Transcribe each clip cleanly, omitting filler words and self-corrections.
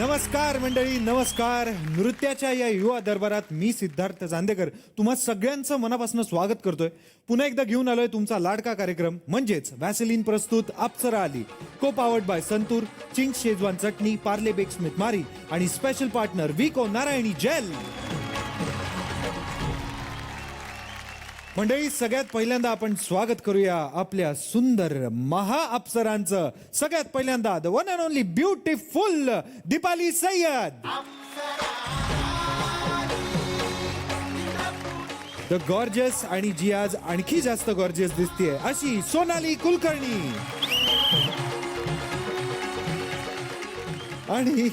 नमस्कार मंडळी, नमस्कार. नृत्याच्या या युवा दरबारात मी सिद्धार्थ चांदेकर तुम्हा सगळ्यांचं मनापासून स्वागत करतोय. पुन्हा एकदा घेऊन आलोय तुमचा लाडका कार्यक्रम म्हणजेच वॅसलीन प्रस्तुत Apsara Aali, co powered by Santoor, Ching's schezwan चटणी, पार्ले बेक स्मिथ मारी आणि स्पेशल पार्टनर विको नारायणी जेल. मंडळी, सगळ्यात पहिल्यांदा आपण स्वागत करूया आपल्या सुंदर महा अप्सरांचं. सगळ्यात पहिल्यांदा the one and only beautiful Deepali Sayyed, the gorgeous आणि जी आज आणखी जास्त गॉर्जियस दिसतीये अशी सोनाली कुलकर्णी, आणि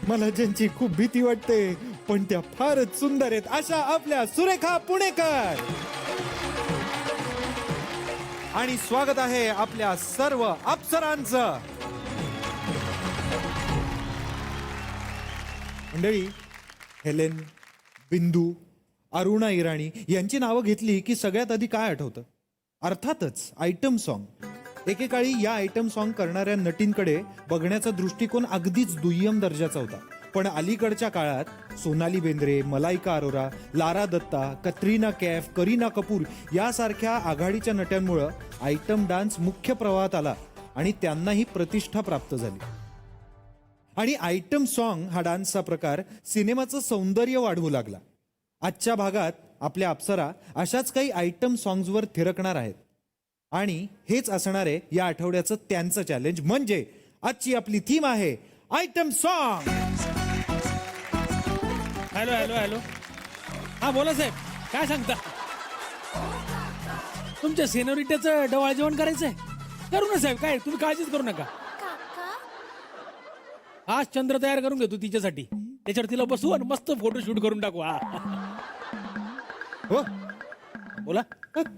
मला ज्यांची खूप भीती वाटते पण त्या फारच सुंदर आहेत अशा आपल्या सुरेखा पुणेकर. आणि स्वागत आहे आपल्या सर्व अप्सरांचं. मंडळी, हेलेन, बिंदू, अरुणा इराणी यांची नावं घेतली की सगळ्यात आधी काय आठवतं? अर्थातच आयटम सॉन्ग. एकेकाळी या आयटम सॉन्ग करणाऱ्या नटींकडे बघण्याचा दृष्टिकोन अगदीच दुय्यम दर्जाचा होता. पण अलीकडच्या काळात सोनाली बेंद्रे, मलाइका अरोरा, लारा दत्ता, कतरीना कैफ, करीना कपूर यासारख्या आघाडीच्या नट्यांमुळे आयटम डान्स मुख्य प्रवाहात आला आणि त्यांनाही प्रतिष्ठा प्राप्त झाली. आणि आयटम सॉन्ग हा डान्सचा प्रकार सिनेमाचं सौंदर्य वाढवू लागला. आजच्या भागात आपल्या अप्सरा अशाच काही आयटम सॉंग्सवर थिरकणार आहेत. आणि हेच असणार आहे या आठवड्याचं त्यांचं चॅलेंज. म्हणजे आजची आपली थीम आहे item song. Hello hello hello, हा बोला साहेब, काय सांगता? तुमच्या सेनोरिटीचं डवाळ जेवण करायचंय? करू ना साहेब, काय तुम्ही काळजीच करू नका. हा चंद्र तयार करून घेतो तिच्यासाठी, त्याच्यावर तिला बसवू आणि मस्त फोटो शूट करून टाकू. हा हो, बोला.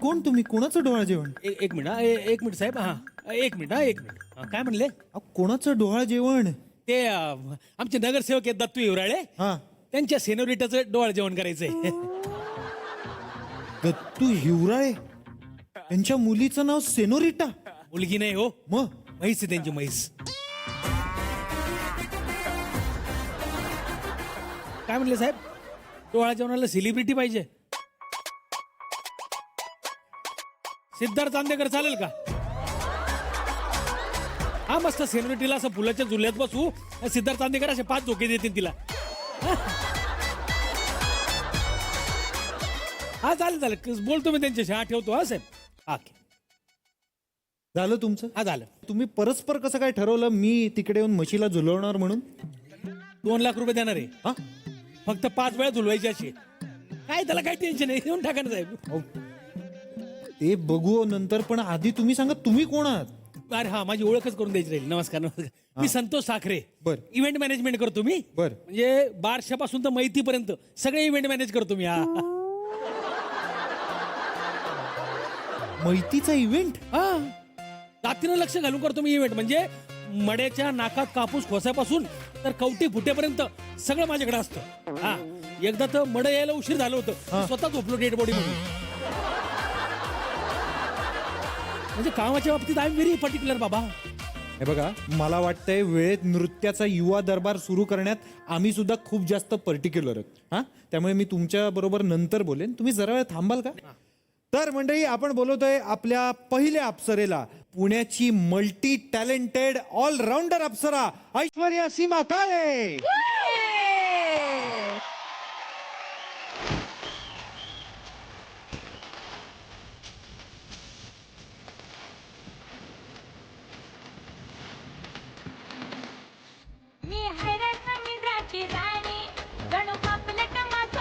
कोण तुम्ही? कोणाचं डोळा जेवण? एक मिनिट, एक मिनिट साहेब. हा एक मिनिट, एक मिनिट. काय म्हणले? कोणाचं डोळा जेवण? ते आमचे नगरसेवक आहेत दत्तू हिवराळे, हा, त्यांच्या सेनोरिटाचं डोळ जेवण करायचंय. दत्तू हिवराळे, त्यांच्या मुलीचं नाव सेनोरिटा? मुलगी नाही हो, मग म्हैस आहे त्यांची, म्हैस. काय म्हणले साहेब? डोळा जेवणाला सेलिब्रिटी पाहिजे? सिद्धार्थ चांदेकर चालेल का? हा मस्त सेलिब्रिटीला असं फुलाच्या झुल्यात बसवू, सिद्धार्थ चांदेकर असे 5 झोके देतील तिला. हा चालेल चालेल, बोलतो मी त्यांच्याशी. हा ठेवतो. हा साहेब. हा झालं तुमचं? हा झालं. तुम्ही परस्पर कसं काय ठरवलं मी तिकडे येऊन म्हशीला झुलवणार म्हणून? 2 लाख रुपये देणार आहे. हा, फक्त 5 वेळा झुलवायची अशी. काय त्याला काही टेन्शन नाही, येऊन टाका ना साहेब. ते बघू नंतर, पण आधी तुम्ही सांगा तुम्ही कोण आहात? अरे हा, माझी ओळखच करून द्यायची राहील. नमस्कार नमस्कार, मी संतोष साखरे. बर. इव्हेंट मॅनेजमेंट करतो मी. बर. म्हणजे बारशापासून तर मैतीपर्यंत सगळे इव्हेंट मॅनेज करतो मी. हा मैतीचा इव्हेंट? हा, जातीनं लक्ष घालून करतो मी इव्हेंट. म्हणजे मड्याच्या नाकात कापूस खोसापासून तर कवटी फुटेपर्यंत सगळं माझ्याकडे असतं. हा, एकदा तर मड यायला उशीर झालं होतं, स्वतः झोपलो डेड बॉडी म्हणून. म्हणजे कामाच्या बाबतीत आय एम व्हेरी पर्टिक्युलर बाबा. हे बघा, मला वाटतंय वेळेत नृत्याचा युवा दरबार सुरू करण्यात आम्ही सुद्धा खूप जास्त पर्टिक्युलर आहोत. हा, त्यामुळे मी तुमच्या बरोबर नंतर बोलेन. तुम्ही जरा वेळ थांबाल का? तर मंडळी, आपण बोलवतोय आपल्या पहिल्या अप्सरेला, पुण्याची मल्टी टॅलेंटेड ऑलराऊंडर अप्सरा ऐश्वर्या सीमा काळे. मी हैराण समुद्राची राणी, गणू पापलेट माझं.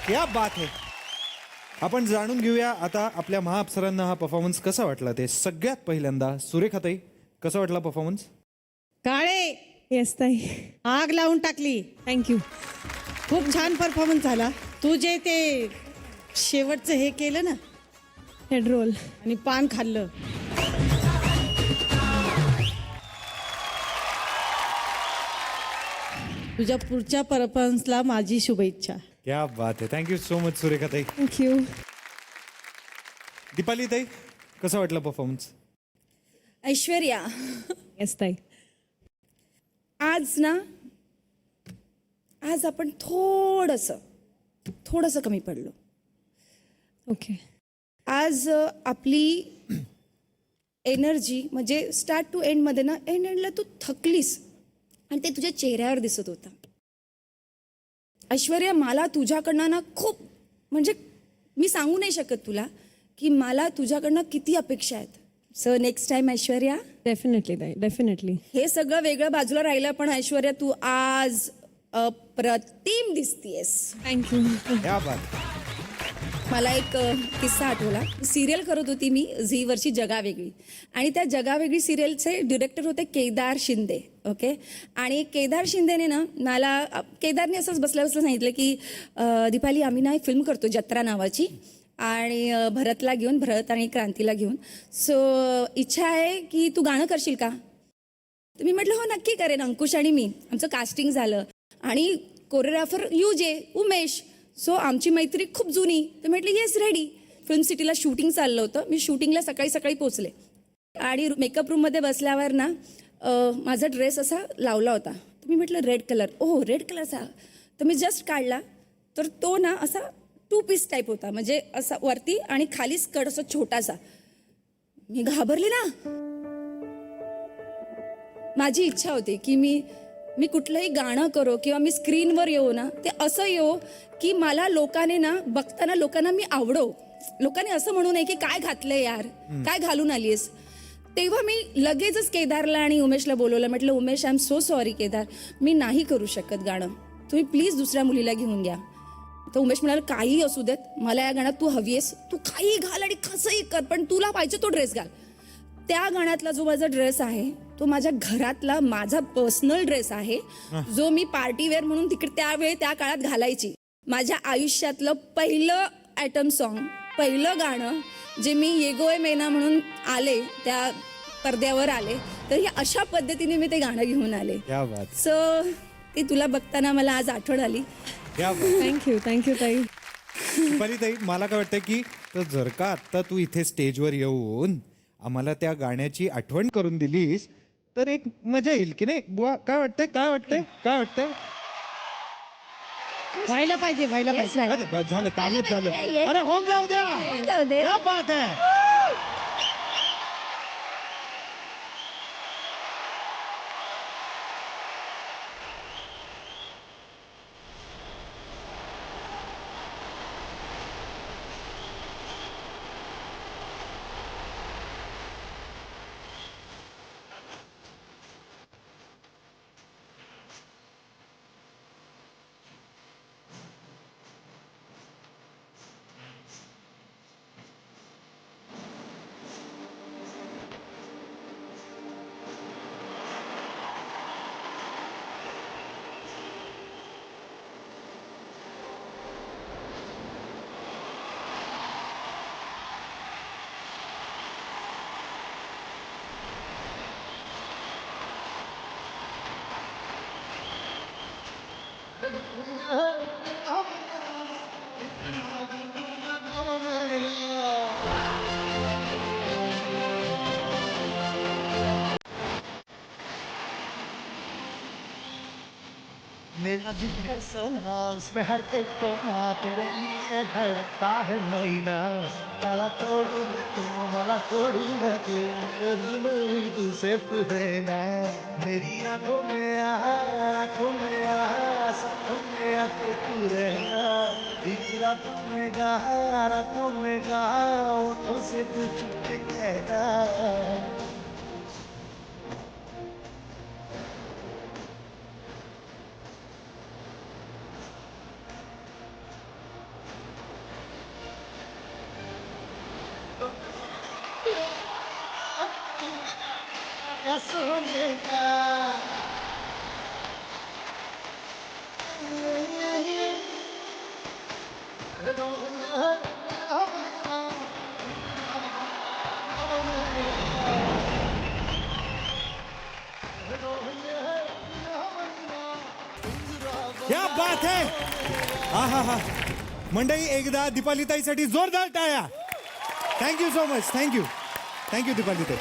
क्या बात है. आपण जाणून घेऊया आता आपल्या महाअप्सरांना हा परफॉर्मन्स कसा वाटला ते. सगळ्यात पहिल्यांदा सुरेखाताई, कसा वाटला परफॉर्मन्स? काळे येस ताई. आग लावून टाकली. थँक्यू. खूप छान परफॉर्मन्स झाला. तू जे ते शेवटचं हे केलं ना हेड रोल. आणि पान खाल्लं. तुझ्या पुढच्या परफॉर्मन्सला माझी शुभेच्छा. क्या बात आहे. थँक्यू सो मच सुरेखाताई. थँक्यू. दीपालीताई, कसा वाटला परफॉर्मन्स? ऐश्वर्या, येस ताई. आज आपण थोडंसं कमी पडलो. ओके. आज आपली एनर्जी म्हणजे स्टार्ट टू एंडमध्ये ना, एंडला तू थकलीस आणि ते तुझ्या चेहऱ्यावर दिसत होता. ऐश्वर्या, मला तुझ्याकडनं ना खूप म्हणजे मी सांगू नाही शकत तुला की मला तुझ्याकडनं किती अपेक्षा आहेत. So next time Aishwarya, definitely ताई, डेफिनेटली. हे सगळं वेगळं बाजूला राहिलं पण ऐश्वर्या तू आज अप्रतिम दिसतीयस. थँक्यू. क्या बात. मला एक किस्सा आठवला. सिरियल करत होती मी झीवरची जगावेगळी आणि त्या जगावेगळी सिरियलचे डिरेक्टर होते केदार शिंदे. ओके. आणि केदार शिंदेने ना केदारने असंच बसल्या सांगितलं की दीपाली, आम्ही ना एक फिल्म करतो जत्रा नावाची आणि भरतला घेऊन, भरत आणि क्रांतीला घेऊन. सो इच्छा आहे की तू गाणं करशील का? तर मी म्हटलं हो नक्की करेन. अंकुश आणि मी आमचं कास्टिंग झालं आणि कोरिओग्राफर उमेश. सो आमची मैत्री खूप जुनी. तर म्हटलं येस रेडी. फिल्म सिटीला शूटिंग चाललं होतं. मी शूटिंगला सकाळी पोचले आणि मेकअप रूममध्ये बसल्यावर ना माझा ड्रेस असा लावला होता. तर मी म्हटलं रेड कलर. ओह रेड कलरचा. तर मी जस्ट काढला तर तो ना असा 2 पीस टाईप होता. म्हणजे असा वरती आणि खाली स्कर्ट असं छोटासा. मी घाबरले ना. माझी इच्छा होती की मी कुठलंही गाणं करो किंवा मी स्क्रीनवर येऊ ना, ते असं येऊ की मला लोकांना मी आवडो. लोकांनी असं म्हणू नये की काय घातलंय यार, काय घालून आलीस. तेव्हा मी लगेचच केदारला आणि उमेशला बोलवलं. म्हटलं Umesh, I am so sorry Kedar, मी नाही करू शकत गाणं. तुम्ही प्लीज दुसऱ्या मुलीला घेऊन घ्या. तर उमेश म्हणाला काही असू देत, मला या गाण्यात तू हवी आहेस, तू काही घाल आणि कसंही कर, पण तुला पाहिजे तो ड्रेस घाल. त्या गाण्यातला जो माझा ड्रेस आहे तो माझ्या घरातला माझा पर्सनल ड्रेस आहे, जो मी पार्टीवेअर म्हणून त्या काळात घालायची. माझ्या आयुष्यातलं पहिलं आयटम सॉन्ग, पहिलं गाणं जे मी येगोय मेना म्हणून आले, त्या पडद्यावर आले, तर अशा पद्धतीने मी ते गाणं घेऊन आले. क्या बात. सो ते तुला बघताना मला आज आठवण आली. क्या बात. थँक्यू ताई. दीपालीताई, मला काय वाटतं की जर का आत्ता तू इथे स्टेजवर येऊन आम्हाला त्या गाण्याची आठवण करून दिलीस तर एक मजा येईल की नाही बुवा? काय वाटतंय? व्हायला पाहिजे. अरे, झालं कामच झालं. अरे होऊन जाऊ द्या. क्या बात आहे. मेरा दिल है सोनास में हर एक तो तेरे लिए धड़कता है नैना ताला तोड़ू तू मला तोड़ू न तू सिर्फ रहना मेरी आंखों में आ सपनों में आके तू रहना एक रातों में गा ओठों से तू चुप के कहना सोनेगा क्या बात है. हा हा हा. मंडळी एकदा दीपालीताईसाठी जोरदार टाळ्या. Thank you so much. थँक्यू दीपालीताई.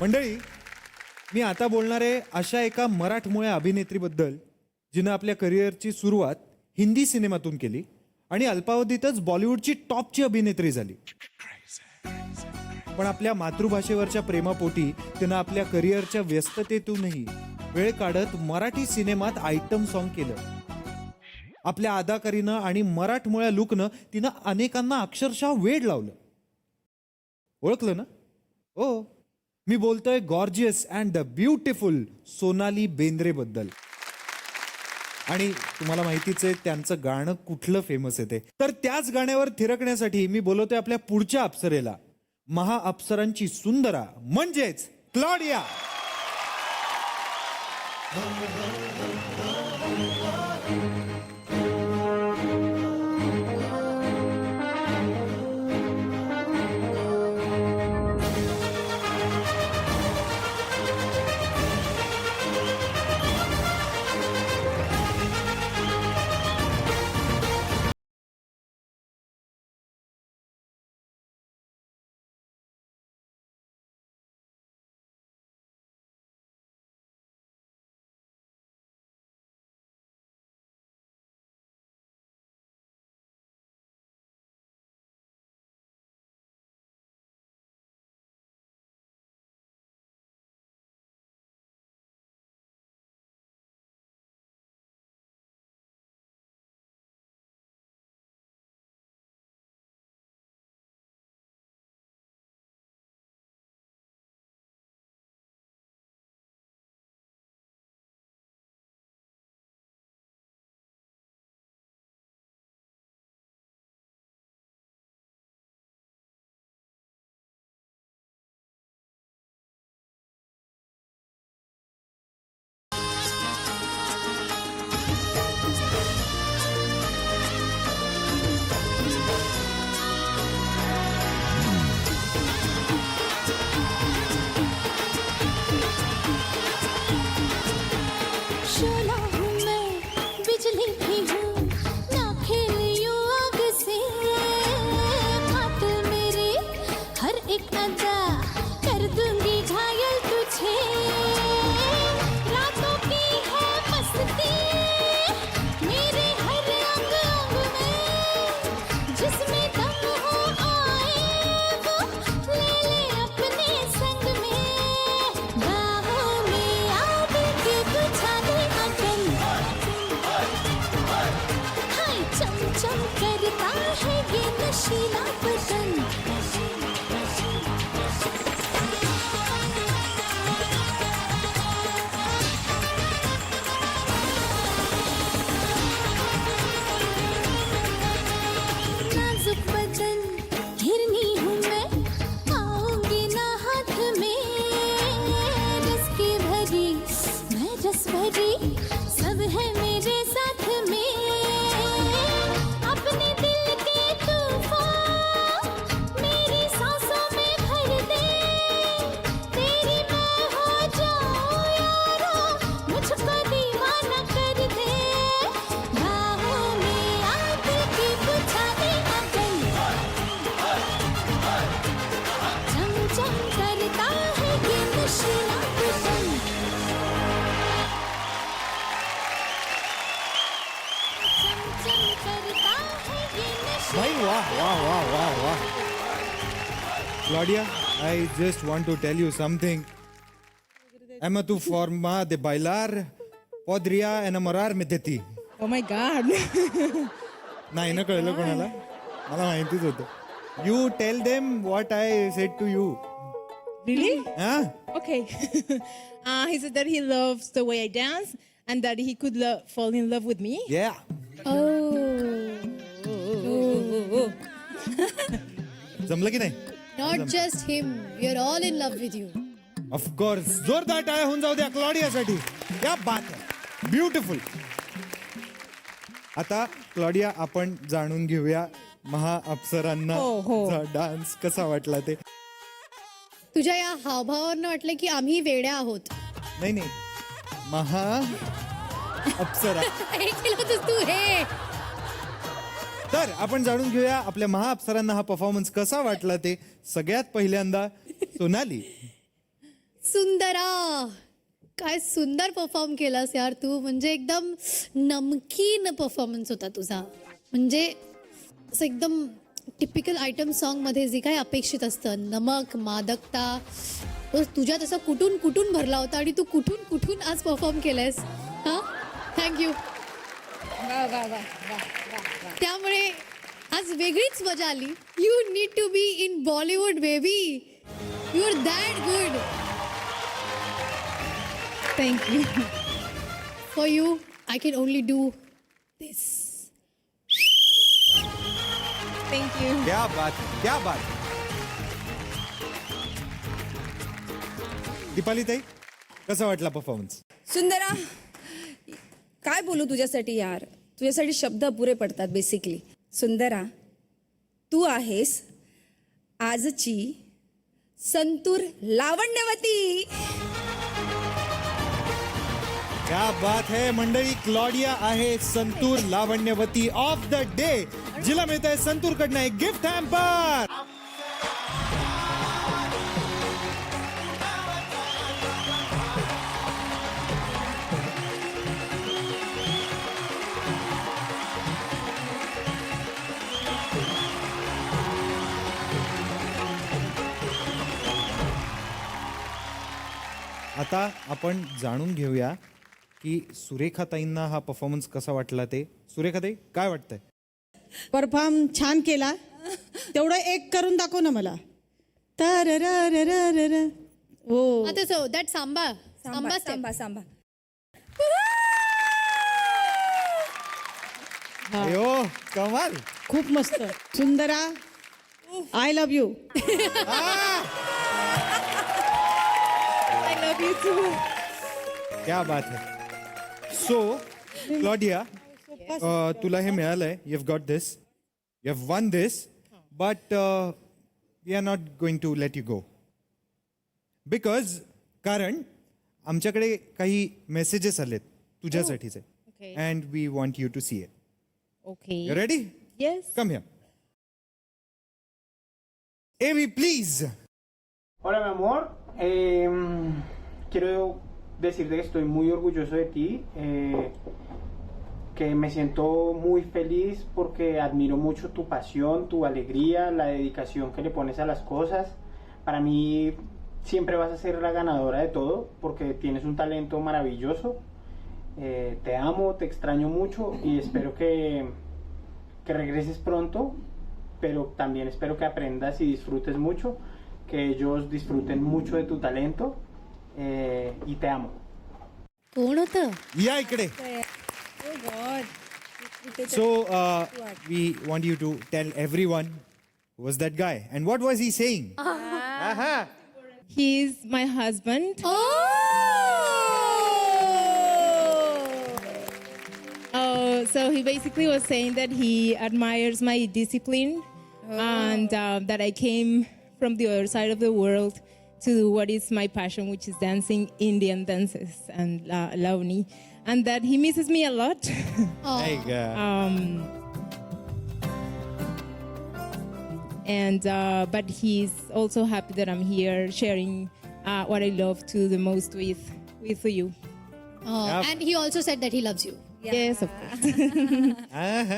मंडळी, मी आता बोलणार आहे अशा एका मराठमोळ्या अभिनेत्रीबद्दल जिनं आपल्या करिअरची सुरुवात हिंदी सिनेमातून केली आणि अल्पावधीतच बॉलिवूडची टॉपची अभिनेत्री झाली. पण आपल्या मातृभाषेवरच्या प्रेमापोटी तिनं आपल्या करिअरच्या व्यस्ततेतूनही वेळ काढत मराठी सिनेमात आयटम सॉन्ग केलं. आपल्या अदाकारीनं आणि मराठमोळ्या लुकनं तिनं अनेकांना अक्षरशः वेड लावलं. ओळखलं ना? हो, मी बोलतोय gorgeous and the beautiful Sonali Bendre बद्दल. आणि तुम्हाला माहितीच आहे त्यांचं गाणं कुठलं फेमस आहे ते. तर त्याच गाण्यावर थिरकण्यासाठी मी बोलवतोय आपल्या पुढच्या अप्सरेला, महाअप्सरांची सुंदरा म्हणजेच क्लॉडिया. शोला हूँ मैं, बिजली भी हूँ, ना खेलियो आग से। बात मेरी हर एक अदा कर दूंगी घायल तुझे। रातों की है मस्ती मेरे हर अंग अंग में, जिसमें दम हो आए वो ले ले अपने संग में। बाहों में आग के बुझा दे अगन, हाय चम चम करता है ये नशीला बदन। नाजुक बदन हिरनी हूँ मैं, आऊंगी ना हाथ में। रस की भरी मैं रस भरी, सब है मेरे साथ में। अपने दिल के तूफान मेरी सांसों में भर दे। तेरी मैं हो जाऊं यारो, मुझको दीवाना कर दे। बाहों में आग की बुझा दे अगन, चम चम करता है ये नशीला बदन। चम चम करता है ये नशीला भाई वाह वाह वाह वाह वाह. Claudia, I just want to tell you something. Ama tu forma de bailar podría enamorarme de ti. Oh my God. नाही ना कळलं कोणाला? मला माहितीच होतं. You tell them what I said to you. Really? हा? Okay. He said that he loves the way I dance and that he could fall in love with me. Yeah. Oh. जमलं की नाही? Not just him. We are all in love with you. Of course जोरदार टाळ्या होऊन जाऊ द्या क्लॉडियासाठी. क्या बात आहे, ब्युटिफुल. आता क्लॉडिया, आपण जाणून घेऊया महाअप्सरांना डान्स कसा वाटला ते. तुझ्या या हावभावावरनं वाटलं की आम्ही वेड्या आहोत. नाही नाही, अप्सरा. हे केलं होतंस तू हे. तर आपण जाणून घेऊया आपल्या महाअप्सरांना हा परफॉर्मन्स कसा वाटला ते. सगळ्यात पहिल्यांदा सोनाली. सुंदरा, काय सुंदर परफॉर्म केलास यार तू. म्हणजे एकदम नमकीन परफॉर्मन्स होता तुझा. म्हणजे असं एकदम टिपिकल आयटम सॉन्गमध्ये जे काही अपेक्षित असतं, नमक, मादकता, तो तुझ्या तसं कुठून कुठून भरला होता आणि तू कुठून कुठून आज परफॉर्म केलंयस. हां, थँक्यू. त्यामुळे आज वेगळीच मजा आली. You need to be in Bollywood baby. You are that good. Thank you. For you, I can only do this. Thank you. क्या बात है, क्या बात है. दीपाली ताई, कसा वाटला परफॉर्मन्स? सुंदरा, काय बोलू तुझ्यासाठी यार. तुझ्यासाठी शब्द पुरे पडतात बेसिकली. सुंदरा, तू आहेस आजची संतूर लावण्यवती. क्या बात है मंडळी. क्लॉडिया आहे santoor Lavanyavati of the day, जिला मिळत आहे संतूर कडनं एक गिफ्ट हॅम्पर. आता आपण जाणून घेऊया की सुरेखाताईंना हा परफॉर्मन्स कसा वाटला ते. सुरेखाताई, काय वाटतंय? परफॉर्म छान केला. तेवढं एक करून दाखव ना मला. तररररररर. ओ आता so that samba samba step. Samba samba. अयो कमाल. खूप मस्त. सुंदरा, I love you. I love you too. क्या बात है. सो क्लॉडिया, तुला हे मिळालंय. You have got this, you have won this, but we are not going to let you go. कारण आमच्याकडे काही मेसेजेस आलेत तुझ्यासाठीचे, and we want you to see it. Okay. You ready? Yes. Come here. Evi, please. Hola, mi amor. Quiero decirte que estoy muy orgulloso de ti, que me siento muy feliz porque admiro mucho tu pasión, tu alegría, la dedicación que le pones a las cosas. Para mí siempre vas a ser la ganadora de todo porque tienes un talento maravilloso. Te amo, te extraño mucho y espero que regreses pronto, pero también espero que aprendas y disfrutes mucho, que ellos disfruten mucho de tu talento y te amo. कोण होतं? या इकडे. So we want you to tell everyone who was that guy and what was he saying. He's my husband. So he basically was saying that he admires my discipline and that I came from the other side of the world to do what is my passion, which is dancing Indian dances and Lavani, and that he misses me a lot. Hey, But he's also happy that I'm here sharing what I love to the most with you. And he also said that he loves you. Yes, of course.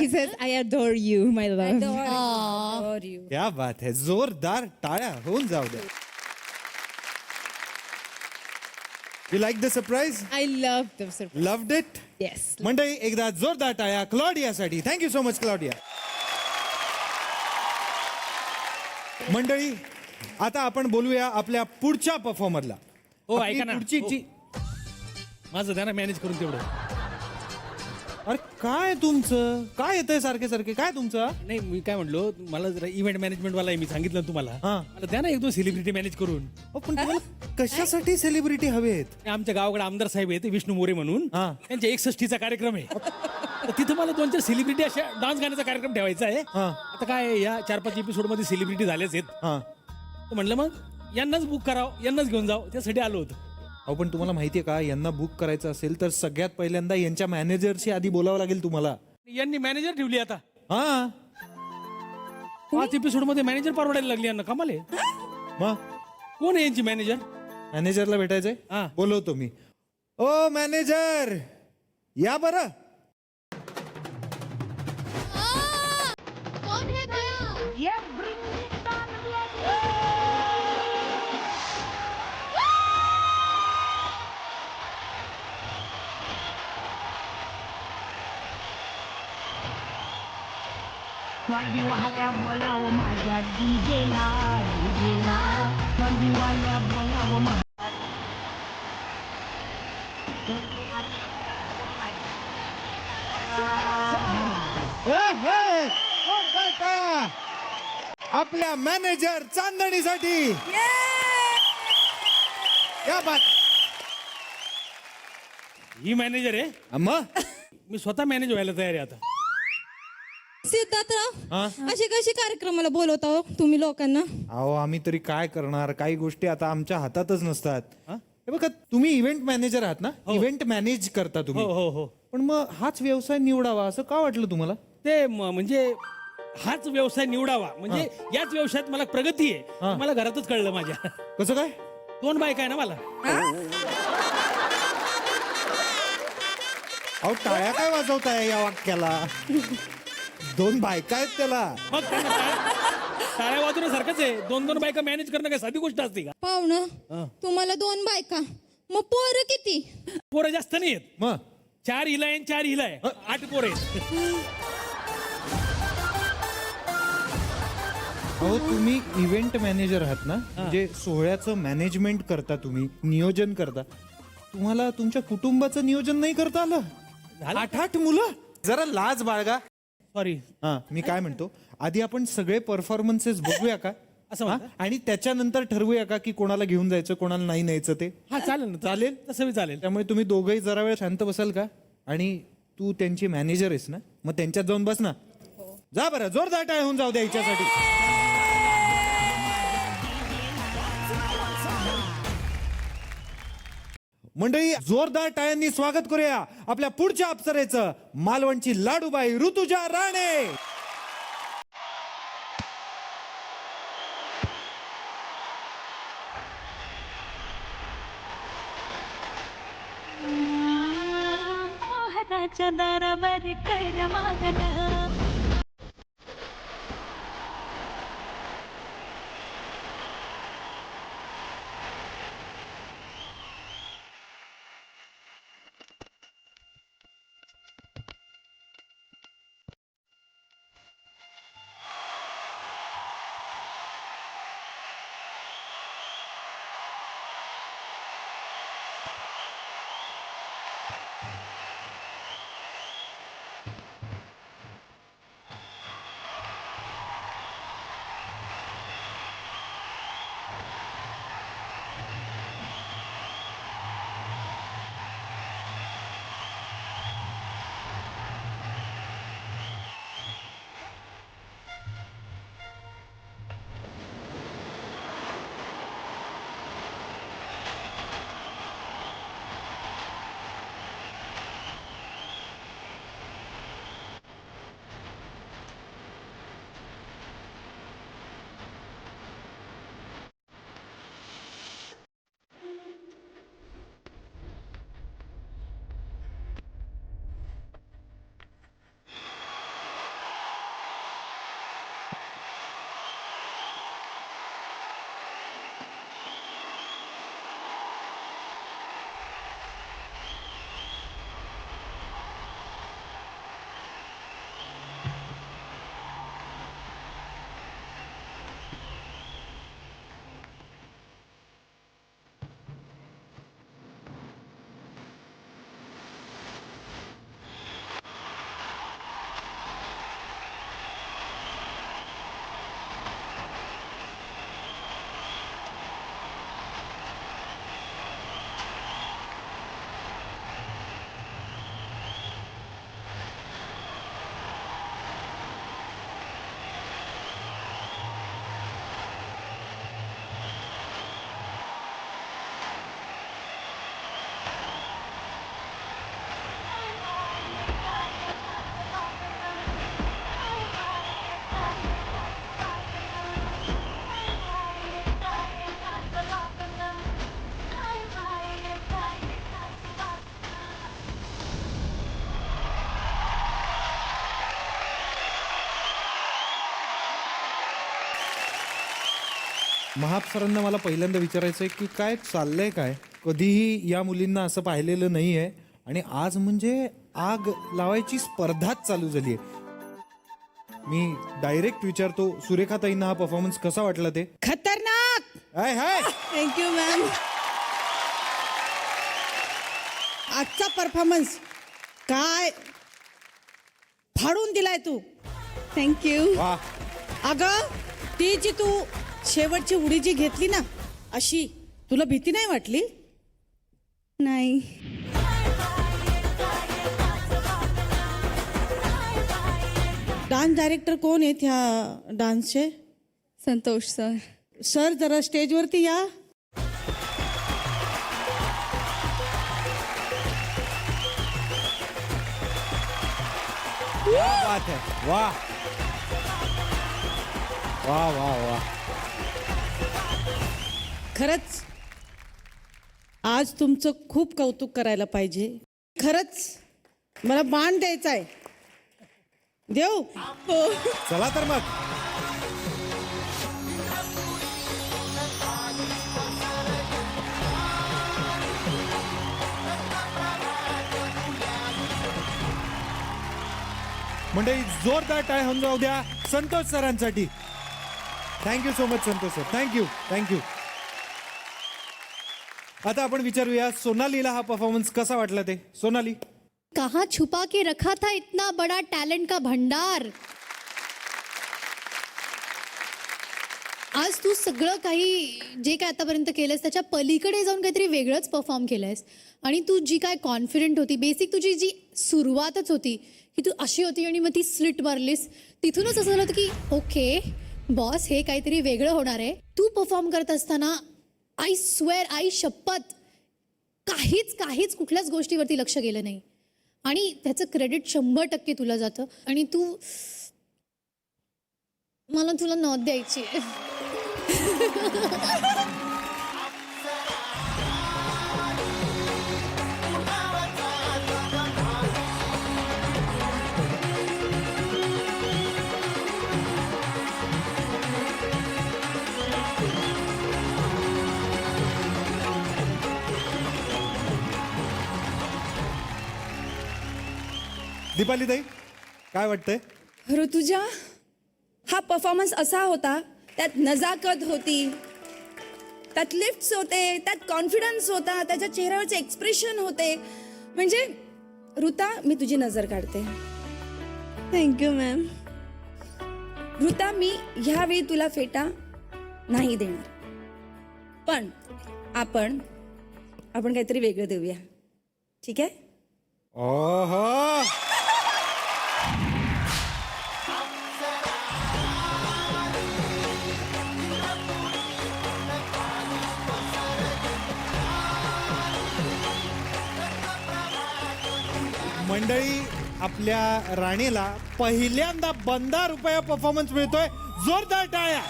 He says, I adore you, my love. Adore you. क्या बात है. जोरदार टाळ्या होऊन जाऊ द्या. You like the surprise? I love the surprise. Loved it? Yes. मंडळी, एकदा जोरदार टाळ्या क्लॉडियासाठी. Thank you so much Claudia. मंडळी, आता आपण बोलूया आपल्या पुढच्या परफॉर्मरला. हो, आपली ऐका ना. पुढची हो. जी माझं द्या ना मॅनेज करून तेवढं. अरे काय तुमचं काय येतंय सारखे सारखे काय तुमचं नाही मी काय म्हणलो मला जरा इव्हेंट मॅनेजमेंट वाला आहे, मी सांगितलं ना तुम्हाला. हा. मला द्या ना एक दोन सेलिब्रिटी मॅनेज करून. अहो, पण तुम्हाला कशासाठी सेलिब्रिटी हवेत आमच्या गावाकडे आमदार साहेब आहेत विष्णू मोरे म्हणून, हा. त्यांच्या 61चा कार्यक्रम आहे. तर तिथं मला 2-4 सेलिब्रिटी अशा डान्स गाण्याचा कार्यक्रम ठेवायचा आहे. हा. आता काय या 4-5 एपिसोड मध्ये सेलिब्रिटी झालेच आहेत. हा तर म्हणलं मग यांनाच बुक करावं, यांनाच घेऊन जावं, त्यासाठी आलो होतो. अहो पण तुम्हाला माहितीये का यांना बुक करायचं असेल तर सगळ्यात पहिल्यांदा यांच्या मॅनेजरशी आधी बोलावं लागेल तुम्हाला. यांनी मॅनेजर ठेवली आता. हा 5 एपिसोड मध्ये मॅनेजर परवडायला लागली यांना, कमाल आहे. मग कोण आहे यांची मॅनेजर? मॅनेजरला भेटायचंय हा. बोलवतो मी. ओ मॅनेजर या बरं. कौन है दया वाड्यावाल्या बोलाव माझ्या डीजेला डीजेला वाड्यावाल्या बोलाव माझ्या आपल्या मॅनेजर चांदणीसाठी या बात. ही मॅनेजर आहे. मग मी स्वतः मॅनेज व्हायला तयार आहे आता. सिद्धार्थराव हा? असे कसे कार्यक्रमाला बोलवता हो तुम्ही लोकांना? अहो आम्ही तरी काय करणार काही गोष्टी आता आमच्या हातातच नसतात. हे बघा तुम्ही इव्हेंट मॅनेजर आहात ना इव्हेंट मॅनेज करता तुम्ही. हो हो हो. पण मग हाच व्यवसाय निवडावा असं का वाटलं तुम्हाला? ते म्हणजे हाच व्यवसाय निवडावा म्हणजे याच व्यवसायात मला प्रगती आहे मला घरातच कळलं माझ्या. कसं काय? 2 बायका आहे ना मला. अहो टाळ्या काय वाजवताय या वाक्याला? 2 बायका आहेत त्याला. मग त्यांना टाळ्या वाजवण्यासारखंच आहे. 2-2 बायका मॅनेज करणं काय साधी गोष्ट असते का? पाहुणं तुम्हाला 2 बायका मग पोरं किती? पोरं जास्त नाही आहेत. मग 4 हिला आहे 4 हिला आहे 8 पोरं आहेत. अहो तुम्ही इव्हेंट मॅनेजर आहात ना म्हणजे सोहळ्याचं मॅनेजमेंट करता तुम्ही नियोजन करता. तुम्हाला तुमच्या कुटुंबाचं नियोजन नाही करता आलं? 8 मुलं जरा लाज बाळगा. सॉरी. हा मी काय म्हणतो आधी आपण सगळे परफॉर्मन्सेस बघूया का असं हा? म्हणता? आणि त्याच्यानंतर ठरवूया का की कोणाला घेऊन जायचं कोणाला नाही न्यायचं ते. हा चालेल ना. चालेल? तसं बी चालेल. त्यामुळे तुम्ही दोघंही जरा वेळ शांत बसाल का? आणि तू त्यांची मॅनेजर आहेस ना मग त्यांच्यात जाऊन बस ना. जा बरं जोरदार टाळ्या होऊन जाऊ द्या हिच्यासाठी. मंडळी जोरदार टाळ्यांनी स्वागत करूया आपल्या पुढच्या अप्सरेचं मालवणची लाडूबाई ऋतुजा राणे. मोहराच्या दारावर कर मागणं महाप सरांना मला पहिल्यांदा विचारायचं आहे की काय चाललंय काय. कधीही या मुलींना असं पाहिलेलं नाही आहे आणि आज म्हणजे आग लावायची स्पर्धाच चालू झाली आहे. मी डायरेक्ट विचारतो, सुरेखाताईंना हा परफॉर्मन्स कसा वाटला ते. खतरनाक. Hi hi. Thank you ma'am. आजचा परफॉर्मन्स काय फाडून दिलाय तू. थँक्यू. वा. अगं ती जी तू शेवटची उडी जी घेतली ना अशी, तुला भीती नाही वाटली. नाही. डान्स डायरेक्टर कोण आहेत ह्या डान्सचे. संतोष सर. सर जरा स्टेजवरती या. क्या बात है. वा वा वा वा. खरंच आज तुमचं खूप कौतुक करायला पाहिजे. खरंच मला मान द्यायचा आहे. देऊ. चला तर मग. मंडळी जोरदार टाळ्या होऊन जाऊ द्या संतोष सरांसाठी. Thank you so much Santosh sir. Thank you thank you. आता आपण विचारूया सोनालीला हा परफॉर्मन्स कसा वाटला ते. सोनाली. कहाँ छुपा के रखा था इतना बड़ा टैलेंट का भंडार. आज तू सगळं काही जे काय आतापर्यंत केलंस त्याच्या पलीकडे जाऊन काहीतरी वेगळंच परफॉर्म केलंयस. आणि तू जी काय कॉन्फिडंट होती, बेसिक तुझी जी सुरुवातच होती की तू अशी होती आणि मग ती स्लिट मारलीस, तिथूनच असं झालं होतं की ओके बॉस हे काहीतरी वेगळं होणार आहे. तू परफॉर्म करत असताना आय स्वेअर, आई शपथ, काहीच कुठल्याच गोष्टीवरती लक्ष गेलं नाही आणि त्याचं क्रेडिट 100% तुला जातं. आणि तू मला तुला नोंद द्यायची आहे. दीपाली ताई काय वाटतंय. ऋतुजा, हा परफॉर्मन्स असा होता, त्यात नजाकत होती, त्यात लिफ्ट्स होते, त्यात कॉन्फिडन्स होता, त्याच्या चेहऱ्यावरचे एक्सप्रेशन होते. म्हणजे ऋता, मी तुझी नजर काढते. Thank you ma'am. ऋता, मी ह्यावेळी तुला फेटा नाही देणार, पण आपण काहीतरी वेगळं देऊया, ठीक आहे. ओहो. मंडळी, आपल्या राणीला पहिल्यांदा ₹15 परफॉर्मन्स मिळतोय. जोरदार टाळ्या.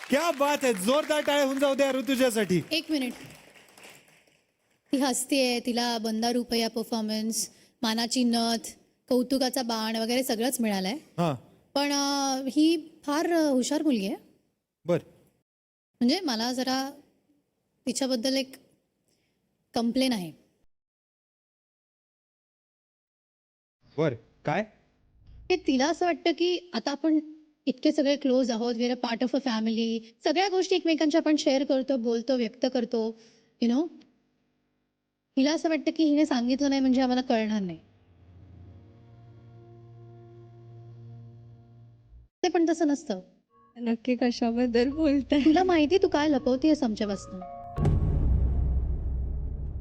क्या बात आहे. जोरदार टाळ्या होऊन जाऊ द्या ऋतुजासाठी. 1 मिनिट. ती हसतेय, तिला ₹15 परफॉर्मन्स, मानाची नथ, कौतुकाचा बाण वगैरे सगळंच मिळालंय. हा. पण ही फार हुशार मुलगी आहे. बर. म्हणजे मला जरा तिच्याबद्दल एक कंप्लेन आहे. बर. काय. हे तिला असं वाटतं की आता आपण इतके सगळे क्लोज आहोत, we are part of a family, सगळ्या गोष्टी एकमेकांच्या आपण शेअर करतो, बोलतो, व्यक्त करतो, यु नो. हिला असं वाटतं की हिने सांगितलं नाही म्हणजे आम्हाला कळणार नाही. ते पण तसं नसतं. नक्की कशाबद्दल बोलताय. तुला माहिती तू काय लपवतेस आमच्यापासून.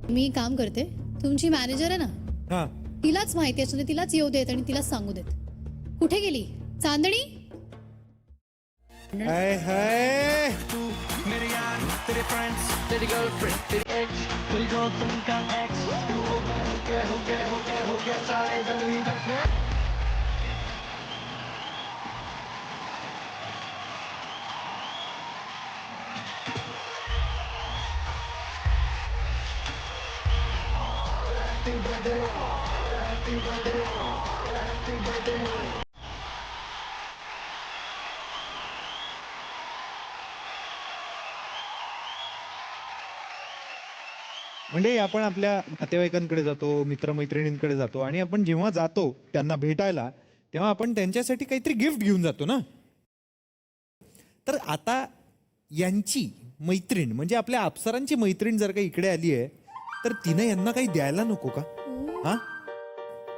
मी काम करते, तुमची मॅनेजर आहे ना, हा. तिलाच माहिती असू दे, तिलाच येऊ देत आणि तिलाच सांगू देत. कुठे गेली चांदणी. हाय हाय. मेरे यार, तेरे फ्रेंड्स, तेरी गर्लफ्रेंड, तेरी एक्स, तेरी गर्लफ्रेंड का एक्स, तू हो गया सारे जमीन पे. म्हणजे आपण आपल्या नातेवाईकांकडे जातो, मित्रमैत्रिणींकडे जातो आणि आपण जेव्हा जातो त्यांना भेटायला तेव्हा आपण त्यांच्यासाठी काहीतरी गिफ्ट घेऊन जातो ना. तर आता यांची मैत्रीण म्हणजे आपल्या अप्सरांची मैत्रीण जर का इकडे आली आहे तर तिने यांना काही द्यायला नको का? हा,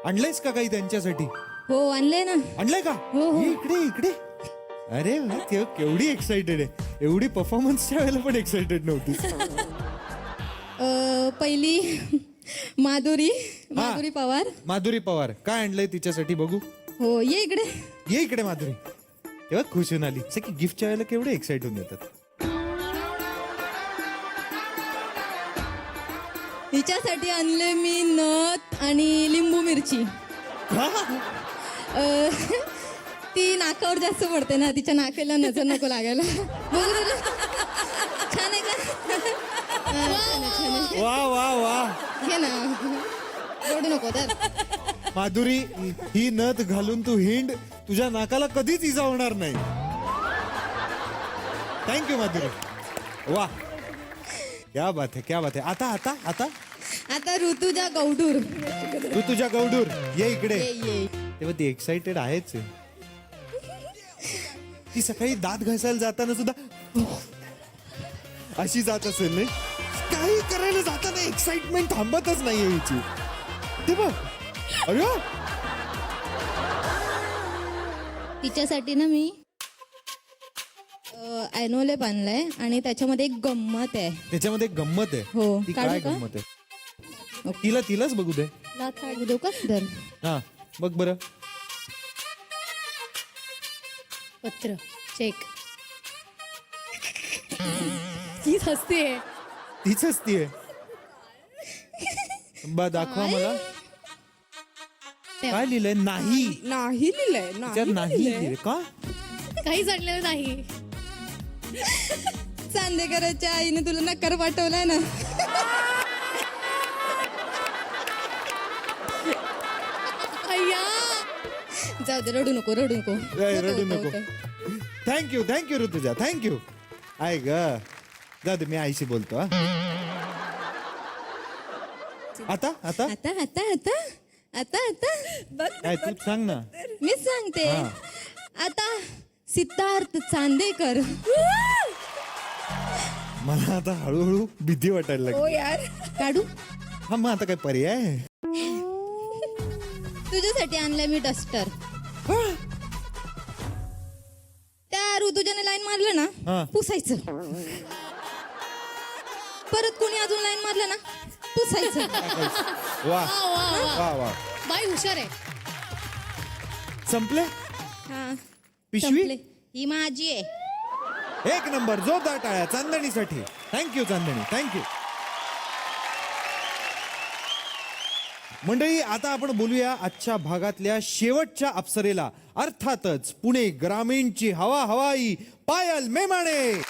आणलंयस का काही त्यांच्यासाठी? हो आणलंय ना. आणलंय का? ये इकडे इकडे. अरे वा, तेव्हा केवढी एक्साइटेड आहे. एवढी परफॉर्मन्सच्या वेळेला पण एक्साइटेड नव्हती. पहिली माधुरी पवार. माधुरी पवार काय आणलंय तिच्यासाठी बघू? हो ये इकडे. ये इकडे माधुरी. तेव्हा खुश होऊन आली. की गिफ्टच्या वेळेला केवढे एक्साइट होऊन येतात. हिच्यासाठी आणले मी नथ आणि लिंबू मिरची. ती नाकावर जास्त पडते ना, तिच्या नाकाला नजर नको लागायला. बघू जरा. छान आहे का? छान आहे. वा वा वा. घे ना, रडू नको तर. माधुरी, ही नथ घालून तू हिंड, तुझ्या नाकाला कधीच इजा होणार नाही. थँक्यू माधुरी. वा, क्या बात है, क्या बात है. आता आता आता आता ऋतुजा गौडूर. तू तुझ्या गौडूर ये इकडे. ये. तेव्हा ती एक्साइटेड आहेच आहे. ती सकाळी दात घासायला जाताना सुद्धा अशी जात असेल नाही. काही करायला जाताना एक्साइटमेंट थांबतच नाहीये हिची. ते बघ. अरे तिच्यासाठी ना मी ॲनोलेप आणलाय आणि त्याच्यामध्ये एक गंमत आहे. त्याच्यामध्ये एक गंमत आहे. हो, ती काढू काय का? गंमत आहे? तिलाच बघू दे. काढू देऊ का? धर. हा बघ बरं. पत्र चेक. ही हसते. तीच असतीये. बा दाखवा मला. काय लिहिलंय? नाही. नाही लिहिलंय. त्याच्यात नाही लिहिलंय का? काहीच आणलेलं नाही. चांदेकराच्या आईने तुला नकार पाठवलाय ना. अय्या. जाऊ दे, रडू नको. रडू नको. Thank you Rutuja, thank you. आहे ग. जाऊ दे, मी आईशी बोलतो. हा. आता आता आता आता आता आता आता बघ काय तू सांग ना. मीच सांगते. आता सिद्धार्थ चांदेकर. मला आता हळूहळू भीती वाटायला लागली. यार काढू. हा मग आता काय पर्याय? तुझ्यासाठी आणलंय मी डस्टर. त्या ऋतुजाने लाईन मारलं हा. ना, पुसायचं. परत कोणी अजून लाईन मारलं ना, पुसायचं. वा वा वा वा. बाई हुशार आहे. संपले? हा, पिशवी? संपले. ही माझी आहे. एक नंबर. जोरदार टाळ्या चांदणीसाठी. थँक्यू चांदणी, थँक्यू. मंडळी, आता आपण बोलूया आजच्या भागातल्या शेवटच्या अप्सरेला. अर्थातच पुणे ग्रामीणची हवा हवाई पायल मेमाणे.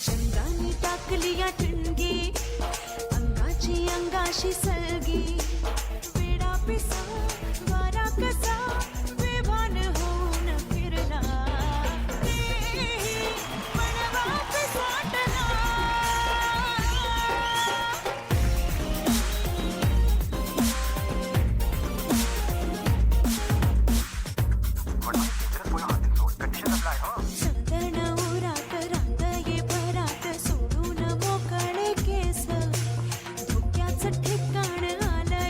चंद्राने टाकली या ठिणगी, अंगाची अंगाशी सलगी. वेडा पिसा वारा कसा बेभान होऊन फिरला. मनवा पिसाटला. संतर्ण उरात रात ये भरात सोडून मोकळे केस. धोक्याचं ठिकाण आलं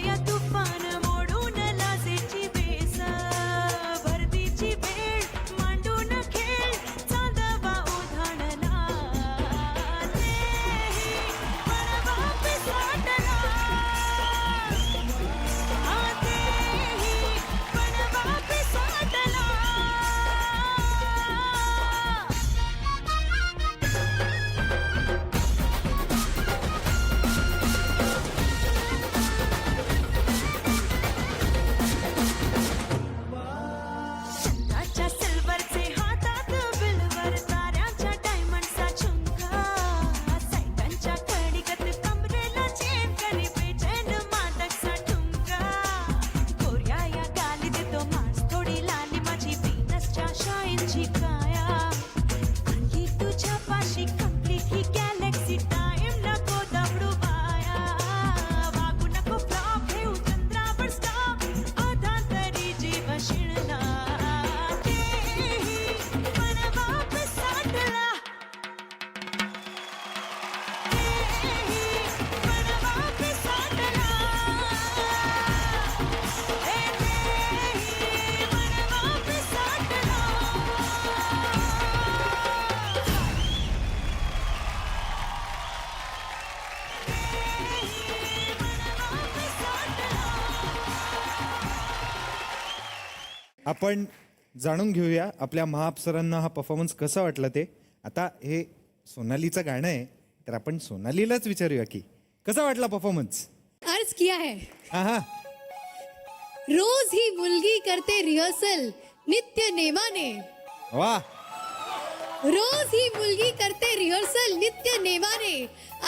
आपण जाणून घेऊया आपल्या महाअप्सरांना हा परफॉर्मन्स कसा वाटला ते. आता हे सोनालीचं गाणं आहे, तर आपण सोनालीलाच विचारूया की कसा वाटला परफॉर्मन्स. अर्ज किया है. हा हा. रोज ही मुलगी करते रिहर्सल नित्य नेमाने. वा. रोज ही मुलगी करते रिहर्सल नित्य नेमाने.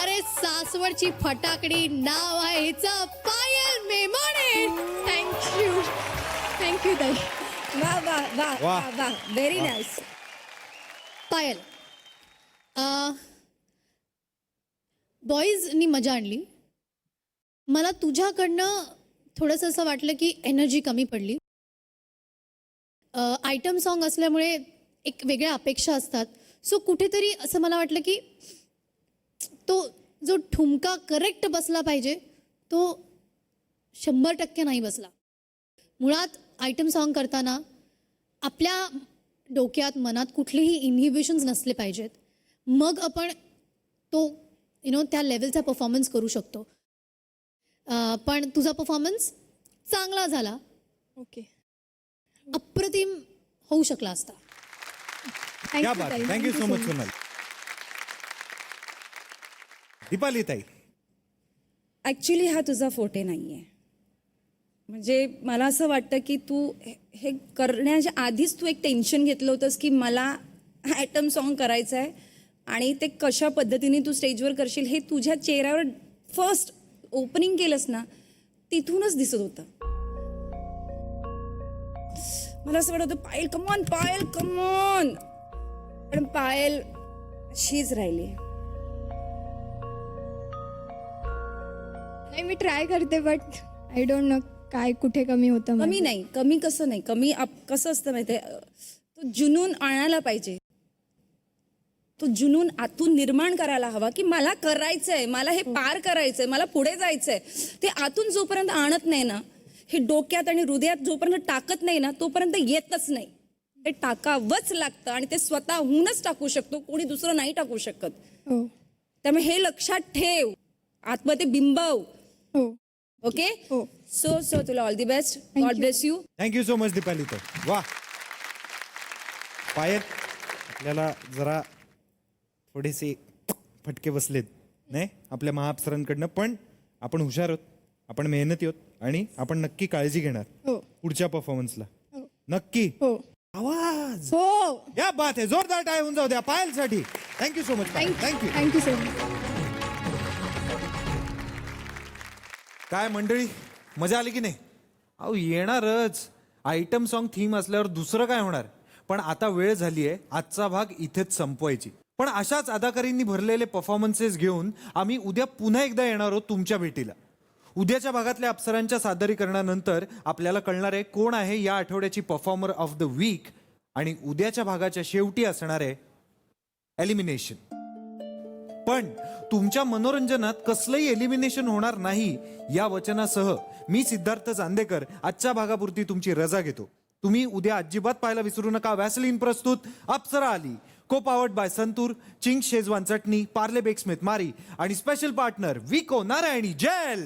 अरे सासवडची फटाकडी नाव आहे हिचं पायल मेमाने. थँक्यू थँक्यू ताई. वा वा वा वा वाह. वा व्हेरी नाईस. पायल बॉईजनी मजा आणली. मला तुझ्याकडनं थोडंसं असं वाटलं की एनर्जी कमी पडली. आयटम सॉन्ग असल्यामुळे एक वेगळ्या अपेक्षा असतात. सो कुठेतरी असं मला वाटलं की तो जो ठुमका करेक्ट बसला पाहिजे तो 100% नाही बसला. मुळात आयटम सॉन्ग करताना आपल्या डोक्यात मनात कुठलेही इनहिबिशन्स नसले पाहिजेत. मग आपण तो त्या लेवलचा परफॉर्मन्स करू शकतो. पण तुझा परफॉर्मन्स चांगला झाला. ओके. अप्रतिम होऊ शकला असता. क्या बात. Thank you so much Sonali. Deepali ताई. ॲक्च्युली हा तुझा फोटे नाही आहे. म्हणजे मला असं वाटतं की तू हे करण्याच्या आधीच तू एक टेन्शन घेतलं होतंस की मला ॲटम सॉन्ग करायचं आहे आणि ते कशा पद्धतीने तू स्टेजवर करशील हे तुझ्या चेहऱ्यावर फर्स्ट ओपनिंग केलंस ना तिथूनच दिसत होतं. मला असं वाटत होतं पायल कमॉन पायल कमॉन. पण पायल शीच राहिली. नाही मी ट्राय करते बट आय डोंट नो काय कुठे कमी होतं. कमी नाही. कमी कसं नाही. कमी कसं असतं माहिती आहे. तो जुनून आणायला पाहिजे. तो जुनून आतून निर्माण करायला हवा की मला करायचंय, मला हे पार करायचंय, मला पुढे जायचंय. ते आतून जोपर्यंत आणत नाही ना, हे डोक्यात आणि हृदयात जोपर्यंत टाकत नाही ना तोपर्यंत येतच नाही. ते टाकावंच लागतं आणि ते स्वतःहूनच टाकू शकतो, कोणी दुसरं नाही टाकू शकत. हो त्यामुळे हे लक्षात ठेव. आतमध्ये बिंबव. हो ओके. हो. सो तुला all the best. God bless you. Thank you so much Deepali ताई. वा. पायल आपल्याला जरा थोडेसे फटके बसलेत नाही आपल्या महाअप्सरांकडनं, पण आपण हुशार आहोत, आपण मेहनती आहोत आणि आपण नक्की काळजी घेणार हो पुढच्या परफॉर्मन्सला. हो नक्की. हो आवाज. हो. या बात आहे. जोरदार टाळ्या होऊन जाऊ द्या पायलसाठी. Thank you so much. Thank you. Thank you so much. काय मंडळी, मजा आली की नाही? अहो येणारच. आयटम सॉन्ग थीम असल्यावर दुसरं काय होणार. पण आता वेळ झाली आहे आजचा भाग इथेच संपवायची. पण अशाच अदाकारींनी भरलेले परफॉर्मन्सेस घेऊन आम्ही उद्या पुन्हा एकदा येणार आहोत तुमच्या भेटीला. उद्याच्या भागातल्या अप्सरांच्या सादरीकरणानंतर आपल्याला कळणार आहे कोण आहे या आठवड्याची परफॉर्मर ऑफ द वीक आणि उद्याच्या भागाच्या शेवटी असणार आहे एलिमिनेशन. पण तुमच्या मनोरंजनात कसलंही एलिमिनेशन होणार नाही या वचनासह मी सिद्धार्थ चांदेकर आजच्या भागापुरती तुमची रजा घेतो. तुम्ही उद्या अजिबात पाहायला विसरू नका वॅसलीन प्रस्तुत Apsara Aali, co powered by Santoor, Ching's schezwan चटणी, पार्ले बेक्समिथ मारी आणि स्पेशल पार्टनर विको नारायणी जेल.